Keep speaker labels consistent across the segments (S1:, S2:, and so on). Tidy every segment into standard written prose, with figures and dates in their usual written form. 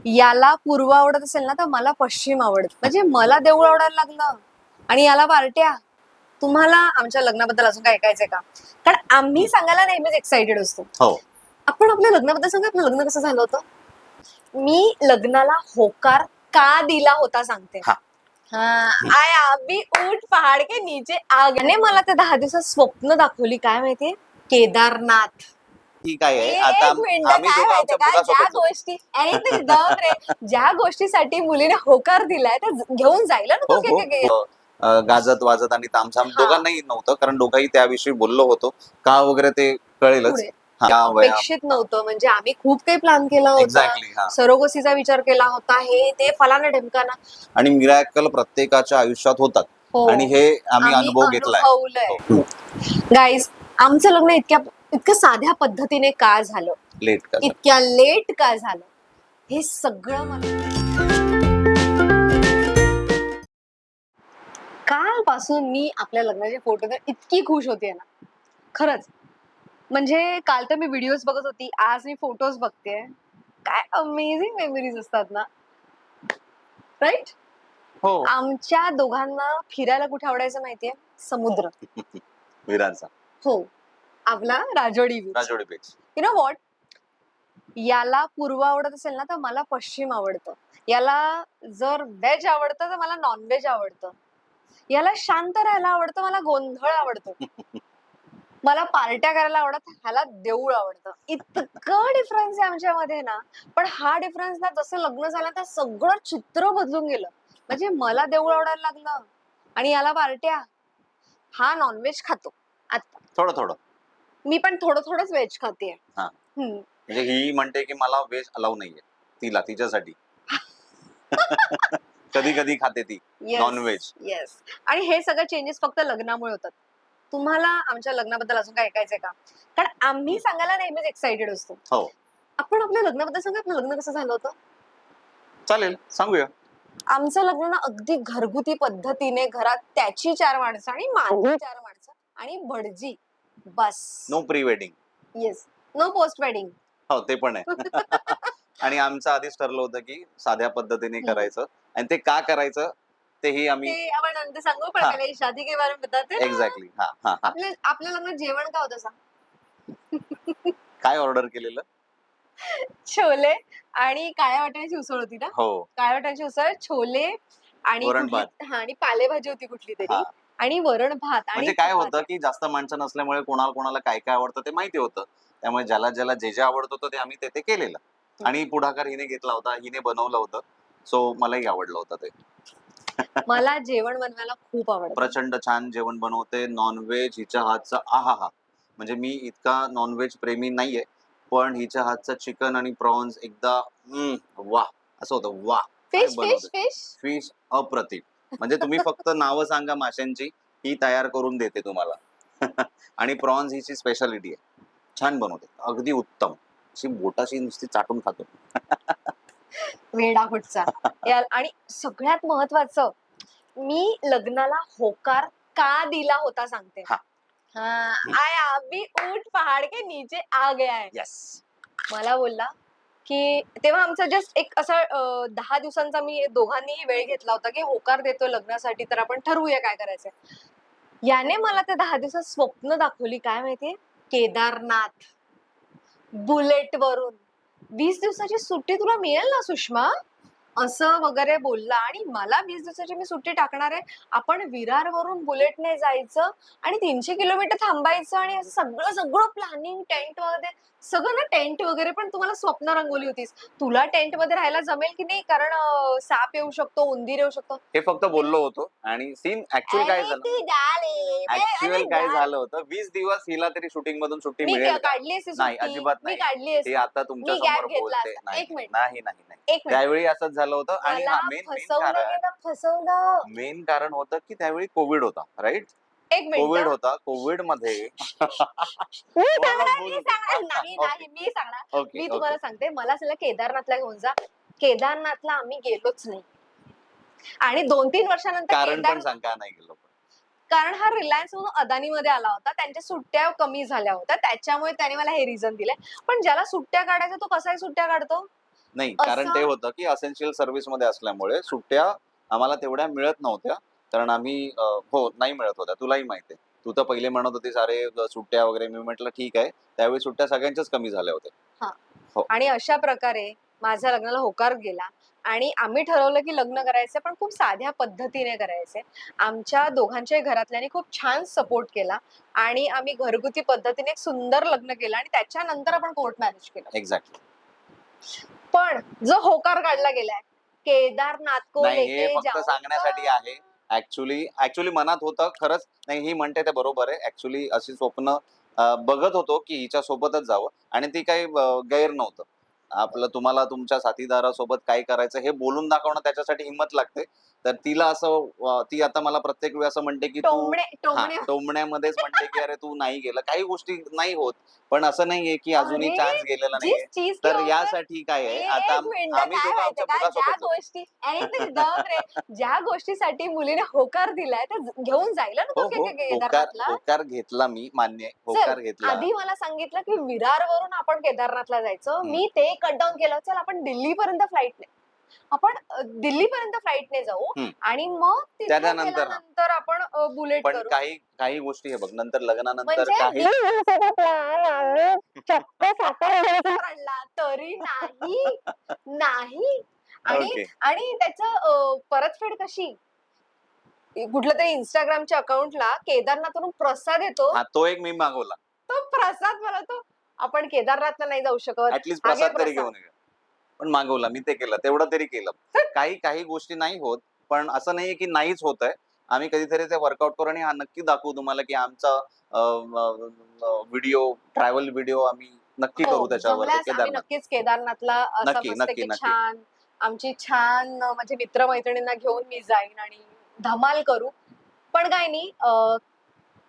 S1: याला पूर्व आवडत असेल ना तर मला पश्चिम आवडत. म्हणजे मला देऊळ आवडायला लागलं आणि याला पार्ट्या. तुम्हाला आमच्या लग्नाबद्दल अजून काय ऐकायचंय का? कारण आम्ही सांगायला नेहमीच एक्साइटेड असतो.
S2: हो.
S1: आपण आपल्या लग्नाबद्दल सांगा. आपलं लग्न कसं झालं होतं? मी लग्नाला होकार का दिला होता सांगते.
S2: हा.
S1: आया अभी ऊट पहाड के नीचे आ गए. मला ते 10 दिवसात स्वप्न दाखवली. काय माहितीये? केदारनाथ.
S2: ठीक आहे. आता
S1: एक मिनिट,
S2: आम्ही
S1: काय
S2: दोघं
S1: माहितीये
S2: आमच्या
S1: का, ज्या
S2: मुलासोबत जातो.
S1: गोष्टी अरे ते दम रे, ज्या गोष्टीसाठी मुलीने होकार दिलाय त्या घेऊन जायला
S2: हो
S1: नको
S2: हो. गाजत वाजत आणि तामझाम
S1: हा.
S2: दोघांनाही नव्हतं, कारण दोघंही त्याविषयी बोललो होतो. का वगैरे ते कळेलच.
S1: पुढे
S2: हा, या वया
S1: अपेक्षित नव्हतं. म्हणजे आम्ही खूप काही प्लॅन केला होता.
S2: एक्झॅक्टली. हा.
S1: सरोगसीचा विचार केला होता. हे ते फलाना ढिमकाना.
S2: आणि मिरॅकल प्रत्येकाच्या आयुष्यात होतात.
S1: हो.
S2: आणि हे आम्ही अनुभव घेतलाय.
S1: अनुभवलंय.
S2: हो.
S1: गाईज, आमचं लग्न इतक्या साध्या पद्धतीने का झालं,
S2: लेट का झालं?
S1: इतक्या लेट का झालं, हे सगळं मला कालपासून मी आपल्या लग्नाचे फोटो तर इतकी खुश होते ना, खरंच. म्हणजे काल तर मी व्हिडिओज बघत होती, आज मी फोटोज बघते. काय अमेझिंग मेमरीज असतात ना, राईट?
S2: हो.
S1: आमच्या दोघांना फिरायला कुठे आवडायचं माहितीये? समुद्र.
S2: विरांचा
S1: हो, आपला Rajodi beach.
S2: Rajodi beach.
S1: You know what, याला पूर्व आवडत असेल ना तर मला पश्चिम आवडतं. याला जर व्हेज आवडतं तर मला नॉनव्हेज आवडतं. याला शांत राहायला आवडतं, मला गोंधळ आवडतो. मला पार्ट्या करायला आवडत, ह्याला देऊळ आवडतं. इतकं डिफरन्स आहे आमच्यामध्ये ना. पण हा डिफरन्स ना, जसं लग्न झालं तर सगळं चित्र बदलून गेलं. म्हणजे मला देऊळ आवडायला लागलं आणि याला पार्ट्या. हा नॉनव्हेज खातो आता.
S2: थोडं थोडं.
S1: मी पण थोडं थोडंच व्हेज खाते.
S2: हा. म्हणजे ही म्हणते की मला व्हेज अलाउ नाहीये तिला, तिच्यासाठी. कधी कधी खाते ती नॉनव्हेज.
S1: येस. आणि हे सगळं चेंजेस फक्त लग्नामुळे होतात. तुम्हाला आमच्या लग्नाबद्दल अजून काय ऐकायचंय का? कारण आम्ही सांगायला नेहमीच एक्साइटेड असतो.
S2: हो.
S1: आपण आपल्या लग्नाबद्दल सांगा. आपलं लग्न कसं झालं होतं?
S2: चालेल, सांगूया.
S1: आमचं लग्न ना अगदी घरगुती पद्धतीने, घरात त्याची 4 माणसं आणि माझी 4 माणसं आणि भटजी, बस.
S2: No pre wedding.
S1: Yes. No post wedding.
S2: हो, ते पण आहे. आणि आमचं आधीच ठरलं होतं की साध्या पद्धतीने करायचं. आणि ते का करायचं तेही आम्ही
S1: ते आपण नंतर सांगू. पण
S2: हा.
S1: पहिले शादी के बारे में बताते ना.
S2: एक्झॅक्टली. हा हा हा.
S1: आपल्या लग्नात जेवण काय होतं सांग?
S2: काय ऑर्डर केलेलं?
S1: छोले आणि काळ्या वाटाण्याची उसळ होती ना.
S2: हो.
S1: काळ्या वाटाण्याची उसळ, छोले आणि
S2: वरण भात.
S1: हा, आणि पालेभाजी होती कुठली तरी,
S2: हा.
S1: आणि वरण भात आणि
S2: म्हणजे काय होतं
S1: चपात्या.
S2: की जास्त माणसं नसल्यामुळे कोणाला कोणाला काय काय आवडतं ते माहिती होतं. त्यामुळे ज्याला ज्याला जे जे आवडत होतं ते आम्ही ते केलेलं. आणि पुढाकार हिने घेतला होता, हिने बनवलं होतं. सो मलाही आवडलं होतं ते.
S1: मला जेवण बनवायला खूप आवडतं.
S2: प्रचंड छान जेवण बनवते. नॉनव्हेज हिच्या हातचं आहा. म्हणजे मी इतका नॉनव्हेज प्रेमी नाहीये, पण हिच्या हातचं चिकन आणि प्रॉन्स एकदा वा असं होतं. वा, काय
S1: फिश फिश
S2: बनवते.
S1: फिश
S2: फिश अप्रतिम. म्हणजे तुम्ही फक्त नावं सांगा माशांची, ही तयार करून देते तुम्हाला. आणि प्रॉन्स हिची स्पेशालिटी आहे. छान बनवते, अगदी उत्तम. अशी बोटाशी नुसती चाटून खातो.
S1: वेडा कुठचा. आणि सगळ्यात महत्वाचं, मी लग्नाला होकार का दिला होता सांगते.
S2: हा.
S1: आया अभी ऊट पहाड के नीचे आ गया है.
S2: येस.
S1: मला बोलला की तेव्हा आमचा जस्ट एक असा 10 दिवसांचा मी दोघांनीही वेळ घेतला होता की होकार देतोय लग्नासाठी, तर आपण ठरवूया काय करायचंय. याने मला ते 10 दिवसात स्वप्न दाखवली. काय माहितीये? केदारनाथ बुलेट वरून. 20 दिवसाची सुट्टी तुला मिळेल ना सुषमा, असं वगैरे बोलला. आणि मला 20 दिवसाची मी सुट्टी टाकणार आहे. आपण विरारवरून बुलेटने जायचं आणि 300 किलोमीटर थांबायचं आणि असं सगळं सगळं प्लॅनिंग, टेंट वगैरे सगळं ना. टेंट वगैरे पण तुम्हाला स्वप्न रंगवली होतीस. तुला टेंट मध्ये राहायला जमेल की नाही, कारण साप येऊ शकतो, उंदीर येऊ शकतो.
S2: हे फक्त बोललो होतो आणि सीन ऍक्च्युअल काय झालं. ऍक्च्युअल काय झालं होतं, 20 दिवस हिला तरी शूटिंग मधून सुट्टी
S1: मी
S2: मिळेल का?
S1: काढली असती
S2: नाही,
S1: सुट्टी.
S2: अजिबात
S1: मी
S2: नाही.
S1: काढली
S2: ते
S1: असती.
S2: आता तुमच्या
S1: मी
S2: समोर
S1: गॅप घेतला
S2: बोलते.
S1: असता.
S2: नाही
S1: एक मिनिट.
S2: नाही नाही नाही.
S1: एक मिनिट.
S2: त्यावेळी असंच झालं होतं. आणि
S1: मला
S2: मेन
S1: फसवलं गेलं, फसवलं.
S2: मेन कारण होतं की त्यावेळी कोविड होता, राईट?
S1: एक मिनिट.
S2: कोविड होता. कोविड मध्ये
S1: मी सांगणार.
S2: ओके
S1: मी
S2: ओके.
S1: तुम्हाला सांगते, मला सगळं केदारनाथला घेऊन जा. केदारनाथला आम्ही गेलोच नाही. आणि 2-3 वर्षानंतर
S2: कारण पण सांग का नाही गेलो.
S1: कारण हा रिलायन्स म्हणून अदानीमध्ये आला होता. त्यांच्या सुट्ट्या कमी झाल्या होत्या, त्याच्यामुळे त्याने मला हे रिझन दिले. पण ज्याला सुट्ट्या काढायचं तो कसाही सुट्ट्या काढतो.
S2: नाही, कारण ते होतं की असेन्शियल सर्व्हिस मध्ये असल्यामुळे सुट्ट्या आम्हाला तेवढ्या मिळत नव्हत्या. कारण आम्ही हो, नाही मिळत होत्या. तुलाही माहिती आहे. तू तर पहिले म्हणत होतीस, "अरे सुट्ट्या वगैरे." मी म्हटलं, "ठीक आहे." त्यावेळी सुट्ट्या सगळ्यांच्याच कमी झाल्या होत्या.
S1: हा.
S2: हो.
S1: आणि अशा प्रकारे माझ्या लग्नाला होकार गेला आणि आम्ही ठरवलं की लग्न करायचं पण खूप साध्या पद्धतीने करायचे. आमच्या दोघांच्याही घरातल्यांनी खूप छान सपोर्ट केला आणि आम्ही घरगुती पद्धतीने एक सुंदर लग्न केलं आणि त्याच्यानंतर आपण कोर्ट मॅरेज केलं.
S2: एक्झॅक्टली.
S1: पण जो होकार काढला गेलाय, केदारनाथ को
S2: नाही, हे
S1: लेके
S2: फक्त सांगण्यासाठी
S1: जाऊंगा.
S2: आहे. ऍक्च्युली मनात होतं खरंच. नाही, ही म्हणते ते बरोबर आहे. ऍक्च्युली अशी स्वप्न बघत होतो की हिच्या सोबतच जावं आणि ती काही गैर नव्हतं. आपलं तुम्हाला तुमच्या साथीदारासोबत काय करायचं हे बोलून दाखवणं त्याच्यासाठी हिंमत लागते. तर तिला असं ती आता मला प्रत्येक वेळी असं म्हणते की तू
S1: टोमणे
S2: हां,
S1: टोमणे
S2: टोमण्यामध्येच म्हणते की "अरे, तू नाही गेलं." काही गोष्टी नाही होत. पण असं नाहीये की अजूनही
S1: अरे,
S2: चान्स गेलेला
S1: जिस
S2: नाहीये.
S1: चीज के
S2: तर
S1: ऊपर
S2: यासाठी काय आहे, आता
S1: एक मिनिट
S2: आम्ही
S1: काय
S2: दोघं
S1: माहितीये
S2: आमच्या
S1: का, ज्या
S2: मुलासोबत जाऊ.
S1: गोष्टी अरे ते दम रे, ज्या गोष्टीसाठी मुलीने होकार दिलाय त्या घेऊन जायला
S2: हो,
S1: नको
S2: हो. होकार
S1: केदारनाथला.
S2: होकार घेतला मी, मान्य आहे.
S1: चल,
S2: होकार घेतला.
S1: आधी मला सांगितलं की विरारवरून आपण केदारनाथला जायचं.
S2: हं.
S1: मी ते कट डाऊन केलं. चल आपण दिल्लीपर्यंत फ्लाईटने आपण दिल्लीपर्यंत फ्लाईटने जाऊ
S2: हं.
S1: आणि मग तिथे
S2: त्याच्यानंतर हां.
S1: गेल्यानंतर आपण बुलेट
S2: पण
S1: करू.
S2: काही काही गोष्टी हे बघ, नंतर लग्नानंतर
S1: म्हणजे
S2: काही
S1: चक्क सातारा काढला तरी नाही नाही. आणि
S2: ओके.
S1: आणि त्याचं परतफेड कशी? कुठल्या तरी Instagramच्या अकाउंटला केदारनाथवरून प्रसाद येतो.
S2: हां, तो एक मी मागवला.
S1: तो प्रसाद बनवतो. आपण केदारनाथला नाही जाऊ शकत.
S2: ॲटलीस्ट
S1: हा घे
S2: प्रसाद तरी
S1: प्रसाद.
S2: घेऊन ये. पण मागवला मी, ते केलं. तेवढं तरी केलं. काही काही गोष्टी नाही होत, पण असं नाहीये की नाहीच होतंय. आम्ही कधीतरी ते वर्कआउट करू आणि हा नक्की दाखवू तुम्हाला की आमचा व्हिडिओ, ट्रॅव्हल व्हिडिओ आम्ही नक्की
S1: हो,
S2: करू त्याच्यावर
S1: जमल्यास आम्ही
S2: केदारनाथ.
S1: नक्कीच केदारनाथला असं
S2: नक्की, नक्की,
S1: मस्तपैकी
S2: नक्की.
S1: छान आमची छान माझे मित्र-मैत्रिणींना घेऊन मी जाईन आणि धमाल करू. पण काय नाही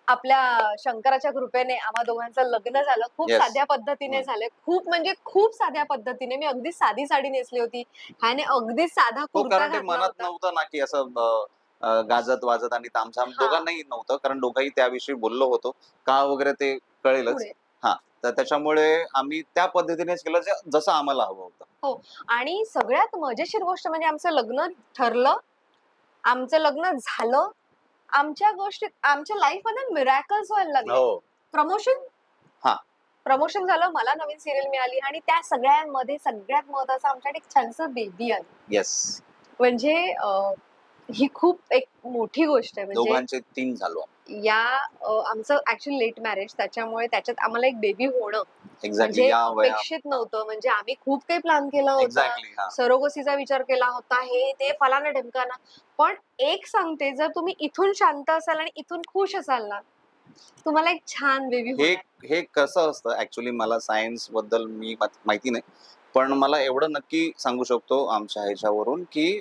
S1: आपल्या शंकराच्या कृपेने आम्हा दोघांचं लग्न झालं. खूप
S2: येस.
S1: साध्या पद्धतीने
S2: हं.
S1: झालंय. खूप म्हणजे खूप साध्या पद्धतीने. मी अगदी साधी साडी नेसली होती. ह्याने अगदी साधा
S2: हो,
S1: कुर्ता
S2: कारण ते
S1: घातला
S2: मनात
S1: होता.
S2: नव्हतं ना, की असं गाजत-वाजत आणि तामझाम
S1: हां,
S2: दोघांनाही नव्हतं. कारण दोघंही त्याविषयी बोललो होतो. का वगैरे ते कळेलच.
S1: पुढे.
S2: हां, तर त्याच्यामुळे आम्ही त्या पद्धतीनेच केलं जसं आम्हाला हवं होतं.
S1: हो. आणि सगळ्यात मजेशीर गोष्ट म्हणजे आमचं लग्न ठरलं. आमचं लग्न झालं. आमच्या गोष्टीत आमच्या लाईफमध्ये मिरॅकल्स व्हायला लागले.
S2: हो.
S1: प्रमोशन
S2: हां.
S1: प्रमोशन झालं. मला नवीन सीरियल मिळाली आणि त्या सगळ्यांमध्ये सगळ्यात महत्त्वाचं आमच्याकडे एक छानसं बेबी आलं.
S2: येस.
S1: म्हणजे ही खूप एक मोठी गोष्ट आहे. म्हणजे
S2: दोघांचे 3 झालो.
S1: या आमचं ॲक्चुअली लेट मॅरेज त्याच्यामुळे त्याच्यात आम्हाला एक बेबी होणं
S2: एक्झॅक्टली
S1: म्हणजे
S2: या वया
S1: अपेक्षित नव्हतं. म्हणजे आम्ही खूप काही प्लॅन केला होता.
S2: एक्झॅक्टली हां.
S1: सरोगसीचा विचार केला होता. हे ते फलाना ढिमकाना. पण एक सांगते जर तुम्ही इथून शांत असाल आणि इथून खुश असाल ना, तुम्हाला एक छान बेबी
S2: हे
S1: होणार.
S2: हे कसं असतं ऍक्च्युली मला सायन्स बद्दल माहिती नाही. पण मला एवढं नक्की सांगू शकतो आमच्या ह्याच्यावरून, की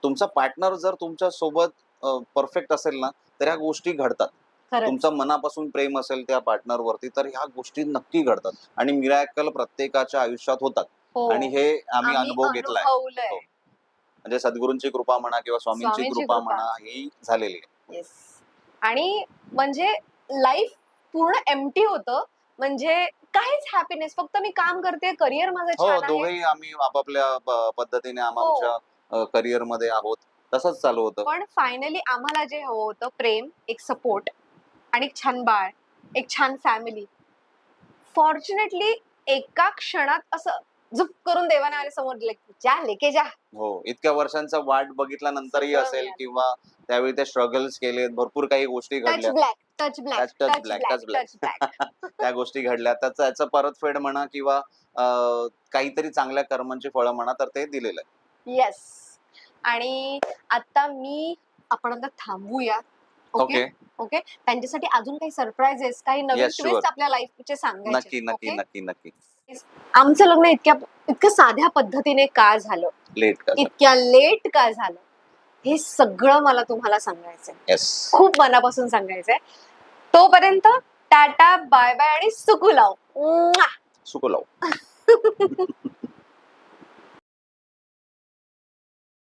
S2: तुमचा पार्टनर जर तुमच्या सोबत परफेक्ट असेल ना, तर ह्या गोष्टी घडतात.
S1: खरंच.
S2: तुमचं मनापासून प्रेम असेल त्या पार्टनरवरती, तर ह्या गोष्टी नक्की घडतात आणि मिरॅकल प्रत्येकाच्या आयुष्यात होतात
S1: हो.
S2: आणि हे आम्ही
S1: आम्ही
S2: अनुभव घेतलाय.
S1: अनुभवलंय.
S2: हो. म्हणजे सद्गुरूंची कृपा म्हणा किंवा स्वामींची
S1: स्वामींची
S2: कृपा
S1: कृपा.
S2: म्हणा, ही झालेली आहे.
S1: येस. आणि म्हणजे लाईफ पूर्ण एम्प्टी होतं. म्हणजे काहीच हॅपीनेस फक्त मी काम करते, करियर माझं
S2: हो,
S1: छान आहे.
S2: दोघंही आम्ही आपापल्या पद्धतीने
S1: हो.
S2: आमच्या करिअरमध्ये आहोत. तसंच चालू होतं.
S1: पण फायनली आम्हाला जे हवं होतं प्रेम, एक सपोर्ट आणि एक छान बाळ, एक छान फॅमिली. फॉर्च्युनेटली एका क्षणात असं झुप करून देवाने आले समोर दिलं, की "जा लेके जा."
S2: हो, इतक्या वर्षांचा वाट बघितल्यानंतरही
S1: सगळं
S2: असेल
S1: मिळालं.
S2: किंवा त्यावेळी ते स्ट्रगल्स केलेत, भरपूर काही गोष्टी
S1: टच
S2: घडल्या.
S1: Black, touch black,
S2: touch touch
S1: touch
S2: black,
S1: black,
S2: touch black.
S1: Touch black.
S2: त्या गोष्टी घडल्या. त्याचं परतफेड म्हणा किंवा अ, काहीतरी चांगल्या कर्मांची फळं म्हणा, तर ते दिलेलं आहे.
S1: येस. आणि आता आपण आता थांबूया. ओके.
S2: ओके.
S1: ओके. त्यांच्यासाठी अजून काही सरप्राइजेस, काही नवीन
S2: येस, शुअर.
S1: ट्विस्ट आपल्या लाईफचे सांगायचे.
S2: नक्की, नक्की,
S1: ओके.
S2: नक्की, नक्की.
S1: आमचं लग्न इतक्या साध्या पद्धतीने का झालं?
S2: लेट का झालं?
S1: इतक्या लेट का झालं? हे सगळं मला तुम्हाला सांगायचंय.
S2: येस.
S1: खूप मनापासून सांगायचंय. तोपर्यंत टाटा, बाय बाय आणि सुखू लाव.
S2: सुखो लाव.